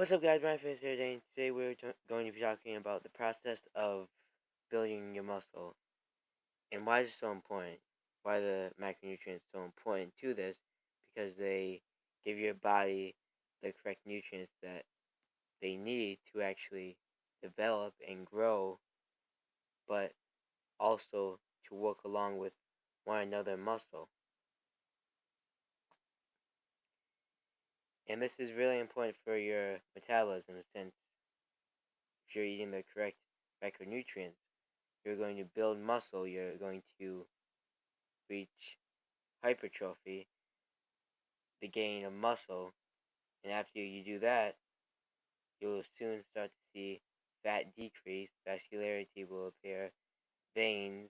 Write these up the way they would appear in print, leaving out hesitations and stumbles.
What's up, guys? Ryan Fitz here today. Today we're going to be talking about the process of building your muscle and why is it so important. Why the macronutrients so important to this? Because they give your body the correct nutrients that they need to actually develop and grow, but also to work along with one another muscle. And this is really important for your metabolism, since if you're eating the correct macronutrients, you're going to build muscle, you're going to reach hypertrophy, the gain of muscle, and after you do that, you'll soon start to see fat decrease, vascularity will appear, veins.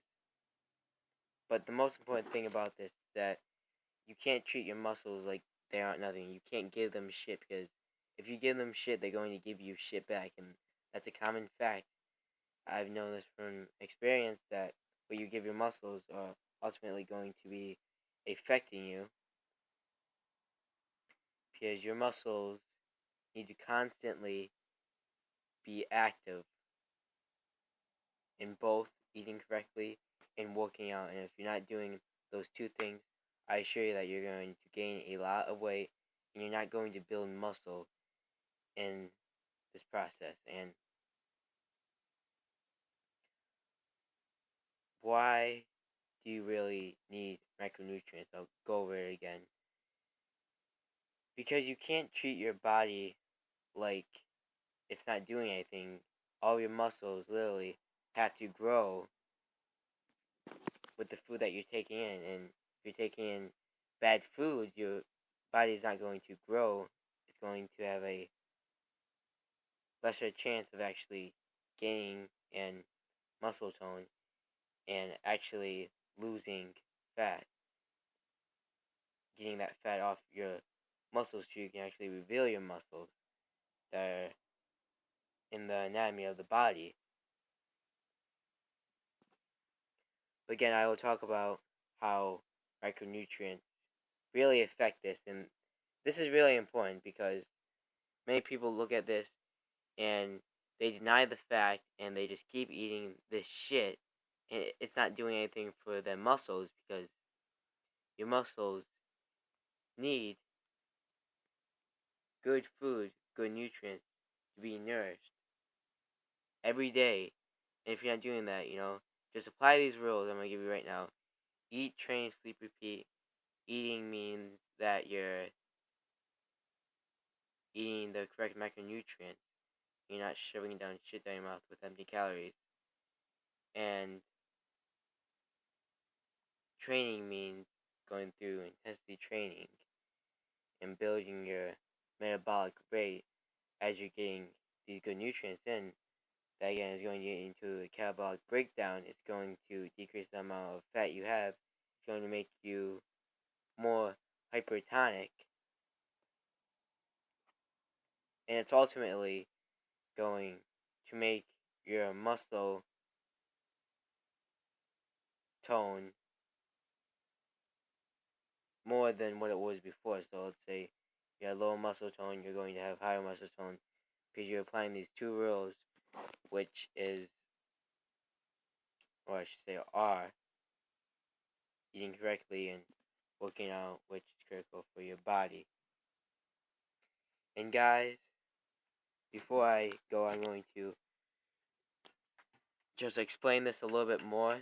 But the most important thing about this is that you can't treat your muscles like they aren't nothing. You can't give them shit, because if you give them shit, they're going to give you shit back, and that's a common fact. I've known this from experience, that what you give your muscles are ultimately going to be affecting you, because your muscles need to constantly be active in both eating correctly and working out. And if you're not doing those two things, I assure you that you're going to gain a lot of weight and you're not going to build muscle in this process. And why do you really need macronutrients? I'll go over it again. Because you can't treat your body like it's not doing anything. All your muscles literally have to grow with the food that you're taking in. And if you're taking in bad food, your body's not going to grow. It's going to have a lesser chance of actually gaining in muscle tone and actually losing fat. Getting that fat off your muscles so you can actually reveal your muscles that are in the anatomy of the body. But again, I will talk about how micronutrients really affect this, and this is really important because many people look at this and they deny the fact and they just keep eating this shit, and it's not doing anything for their muscles, because your muscles need good food, good nutrients to be nourished every day. And if you're not doing that, just apply these rules I'm going to give you right now. Eat, train, sleep, repeat. Eating means that you're eating the correct macronutrients. You're not shoving down shit down your mouth with empty calories. And training means going through intensity training and building your metabolic rate as you're getting these good nutrients in. That again is going to get into the catabolic breakdown. It's going to decrease the amount of fat you have. It's going to make you more hypertonic. And it's ultimately going to make your muscle tone more than what it was before. So let's say you have low muscle tone, you're going to have higher muscle tone because you're applying these two rules, which is, or I should say are, eating correctly and working out, which is critical for your body. And guys, before I go, I'm going to just explain this a little bit more.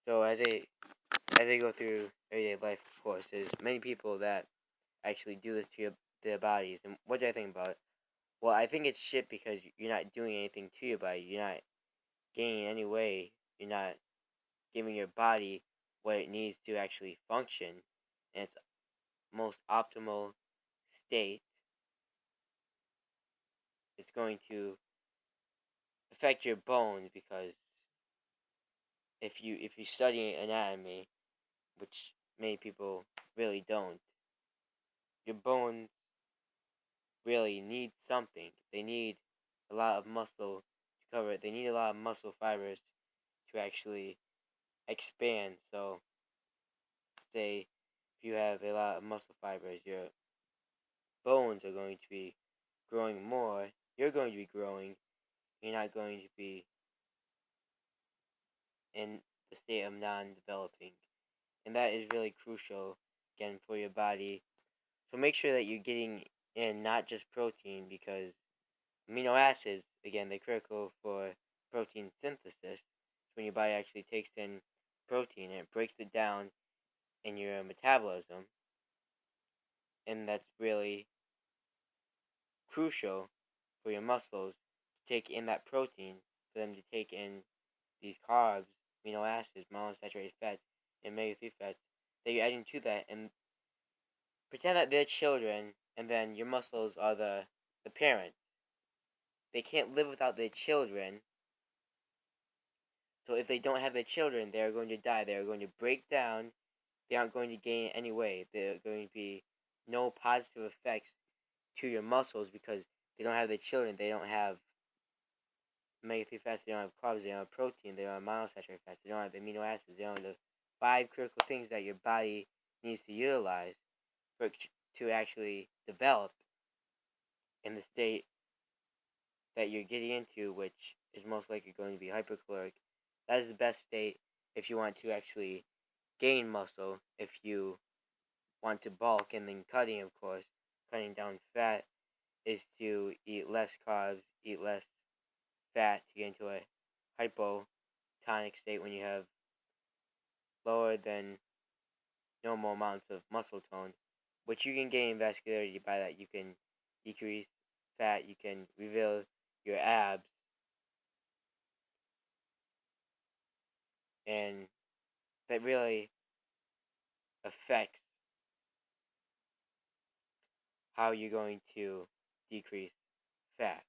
So as I go through everyday life, of course, there's many people that actually do this to their bodies. And what do I think about it? Well, I think it's shit because you're not doing anything to your body. You're not gaining any weight. You're not giving your body what it needs to actually function in its most optimal state. It's going to affect your bones, because if you study anatomy, which many people really don't, your bones really need something. They need a lot of muscle to cover it. They need a lot of muscle fibers to actually expand. So, say if you have a lot of muscle fibers, your bones are going to be growing more, you're going to be growing. You're not going to be in the state of non-developing. And that is really crucial, again, for your body. So make sure that you're getting in not just protein, because amino acids, again, they're critical for protein synthesis. When your body actually takes in protein and it breaks it down in your metabolism, and that's really crucial for your muscles to take in that protein, for them to take in these carbs, amino acids, monounsaturated fats, and omega-3 fats that you're adding to that, and pretend that they're children, and then your muscles are the parents. They can't live without their children. So if they don't have their children, they are going to die. They are going to break down. They aren't going to gain any weight. There are going to be no positive effects to your muscles because they don't have their children. They don't have omega-3 fats. They don't have carbs. They don't have protein. They don't have monounsaturated fats. They don't have amino acids. They don't have the 5 critical things that your body needs to utilize for it to actually develop in the state that you're getting into, which is most likely going to be hypercaloric. That is the best state if you want to actually gain muscle. If you want to bulk, and then cutting, of course, cutting down fat is to eat less carbs, eat less fat to get into a hypotonic state when you have lower than normal amounts of muscle tone, which you can gain vascularity by that. You can decrease fat, you can reveal your abs, and that really affects how you're going to decrease fat.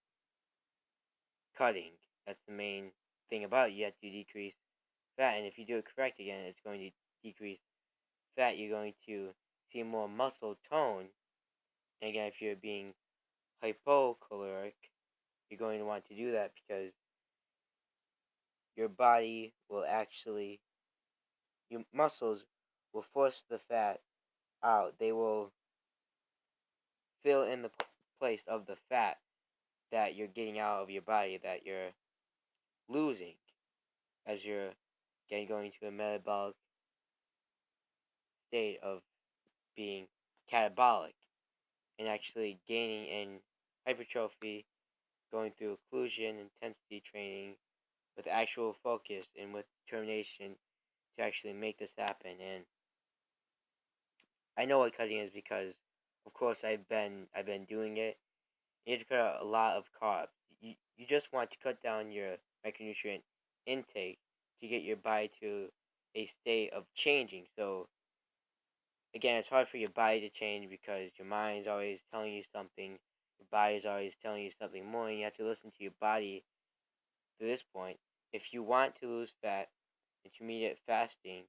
Cutting, that's the main thing about it. You have to decrease fat, and if you do it correct, again, it's going to decrease fat. You're going to see more muscle tone, and again, if you're being hypocaloric, you're going to want to do that because your body will actually, your muscles will force the fat out. They will fill in the place of the fat that you're getting out of your body, that you're losing as you're going to a metabolic state of being catabolic, and actually gaining in hypertrophy, going through occlusion, intensity training with actual focus and with determination to actually make this happen. And I know what cutting is because, of course, I've been doing it. You have to cut out a lot of carbs. You just want to cut down your macronutrient intake to get your body to a state of changing. So again, it's hard for your body to change because your mind is always telling you something, your body is always telling you something more, and you have to listen to your body to this point. If you want to lose fat, intermediate fasting,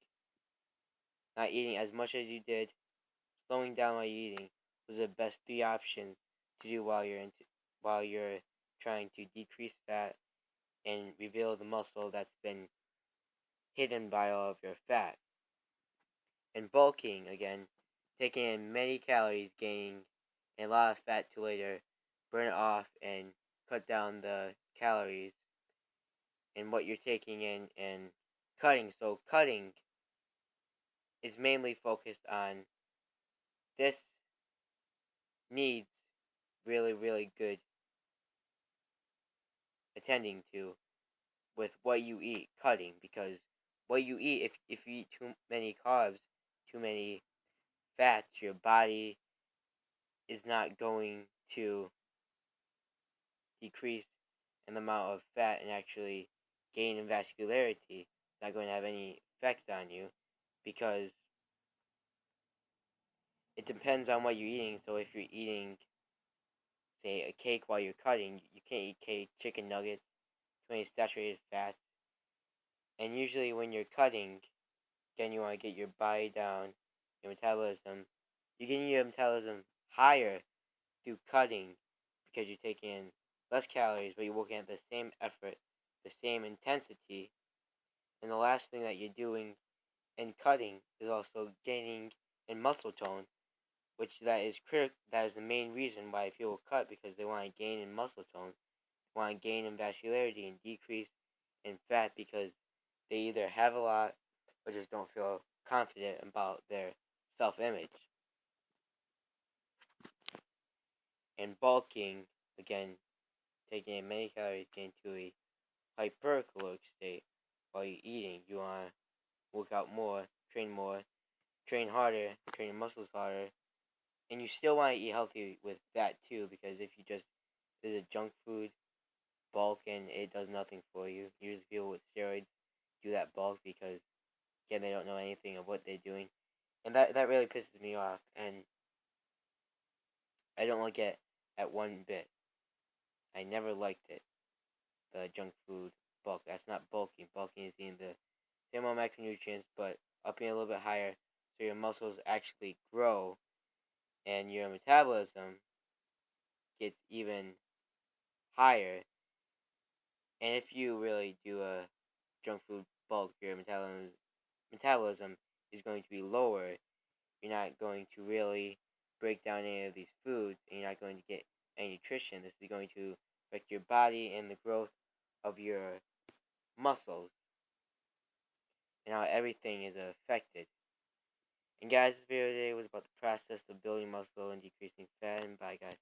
not eating as much as you did, slowing down while you're eating, those are the best 3 options to do while you're trying to decrease fat and reveal the muscle that's been hidden by all of your fat. And bulking, again, taking in many calories, gaining a lot of fat to later burn it off and cut down the calories and what you're taking in, and cutting. So cutting is mainly focused on this needs really, really good attending to with what you eat, cutting, because what you eat, if you eat too many carbs, too many fats, your body is not going to decrease in the amount of fat and actually gain in vascularity. It's not going to have any effects on you because it depends on what you're eating. So if you're eating, say, a cake while you're cutting, you can't eat cake, chicken nuggets, too many saturated fats. And usually when you're cutting, again, you want to get your body down, your metabolism. You're getting your metabolism higher through cutting because you're taking in less calories, but you're working at the same effort, the same intensity. And the last thing that you're doing in cutting is also gaining in muscle tone, which that is the main reason why people cut, because they want to gain in muscle tone, want to gain in vascularity and decrease in fat, because they either have a lot or just don't feel confident about their self-image. And bulking, again, taking in many calories, getting to a hypercaloric state while you're eating. You want to work out more, train harder, train your muscles harder, and you still want to eat healthy with that too, because if you just did a junk food bulk and it does nothing for you, usually people with steroids do that bulk because, again, they don't know anything of what they're doing, and that really pisses me off, and I don't like it at one bit. I never liked it, the junk food bulk. That's not bulking. Bulking is eating the same amount of macronutrients, but upping a little bit higher so your muscles actually grow and your metabolism gets even higher. And if you really do a junk food bulk, your metabolism is going to be lower. You're not going to really break down any of these foods, and you're not going to get any nutrition. This is going to affect your body and the growth of your muscles and how everything is affected. And guys, this video today was about the process of building muscle and decreasing fat. And bye, guys.